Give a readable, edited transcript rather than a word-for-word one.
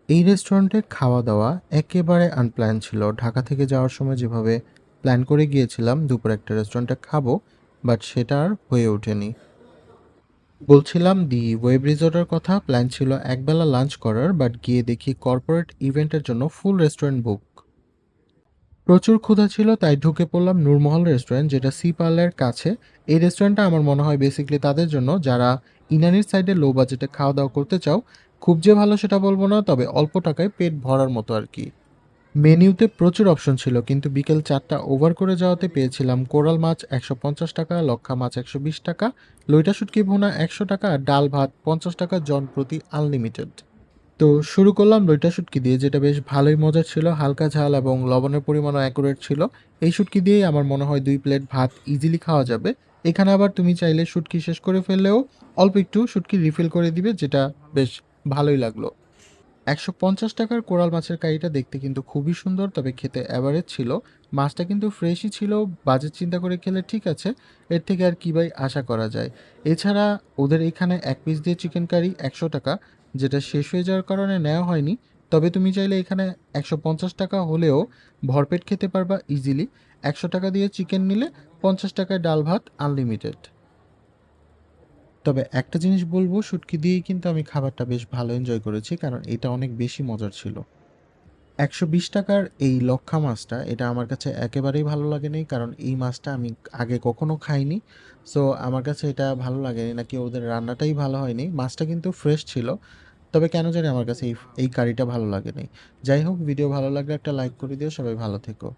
এই রেস্টুরেন্টে খাওয়া-দাওয়া একেবারে আনপ্ল্যান ছিল। ঢাকা থেকে যাওয়ার সময় যেভাবে প্ল্যান করে গিয়েছিলাম দুপুরে একটা রেস্টুরেন্টে খাবো, বাট সেটা আর হয়ে ওঠেনি। বলছিলাম দি ওয়েব রিসোর্টের কথা, প্ল্যান ছিল একবেলা লাঞ্চ করার, বাট গিয়ে দেখি কর্পোরেট ইভেন্টের জন্য ফুল রেস্টুরেন্ট বুক। প্রচুর ক্ষুধা ছিল তাই ঢুকে পড়লাম নূরমহল রেস্টুরেন্ট, যেটা সি পার্লের কাছে। এই রেস্টুরেন্টটা আমার মনে হয় বেসিক্যালি তাদের জন্য যারা ইনানির সাইডে লো বাজেটে খাওয়া দাওয়া করতে চাও। খুব যে ভালো সেটা বলবো না, তবে অল্প টাকায় পেট ভরার মতো আর কি। মেনুতে প্রচুর অপশন ছিল, কিন্তু বিকেল ৪টা ওভার করে যাওয়াতে পেয়েছিলাম কোরাল মাছ ১৫০ টাকা, লক্ষা মাছ ১২০ টাকা, লইটা শুটকি ভুনা ১০০ টাকা আর ডাল ভাত ৫০ টাকা জন প্রতি আনলিমিটেড। তো শুরু করলাম লইটা শুটকি দিয়ে, যেটা বেশ ভালোই মজার ছিল, হালকা ঝাল এবং লবণের পরিমাণও অ্যাকুরেট ছিল। এই শুটকি দিয়েই আমার মনে হয় ২ প্লেট ভাত ইজিলি খাওয়া যাবে। এখানে আবার তুমি চাইলে শুটকি শেষ করে ফেললেও অল্প একটু শুটকি রিফিল করে দিবে, যেটা বেশ ভালোই লাগলো। ১৫০ টাকার কোরাল মাছের কারিটা দেখতে কিন্তু খুবই সুন্দর, তবে খেতে অ্যাভারেজ ছিল। মাছটা কিন্তু ফ্রেশই ছিল, বাজেট চিন্তা করে খেলে ঠিক আছে। এর থেকে আর কি ভাই আশা করা যায়? এছাড়া ওদের এখানে ১ পিস দিয়ে চিকেন কারি ১০০ টাকা, যেটা শেষ হয়ে যাওয়ার কারণে নেওয়া হয়নি। তবে তুমি চাইলে এখানে ১৫০ টাকা হলেও ভরপেট খেতে পারবা ইজিলি। ১০০ টাকা দিয়ে চিকেন নিলে ৫০ টাকায় ডাল ভাত আনলিমিটেড। তবে একটা জিনিস বলবো, শুটকি দিয়েই কিন্তু আমি খাবারটা বেশ ভালো এনজয় করেছি, কারণ এটা অনেক বেশি মজার ছিল। ১২০ টাকার এই লক্ষা মাছটা, এটা আমার কাছে একেবারেই ভালো লাগেনি, কারণ এই মাছটা আমি আগে কখনো খাইনি। সো আমার কাছে এটা ভালো লাগেনি, নাকি ওদের রান্নাটাই ভালো হয়নি। মাছটা কিন্তু ফ্রেশ ছিল, তবে কেন জানি আমার কাছে এই কারিটা ভালো লাগেনি। যাই হোক, ভিডিও ভালো লাগলে একটা লাইক করে দিও। সবাই ভালো থেকো।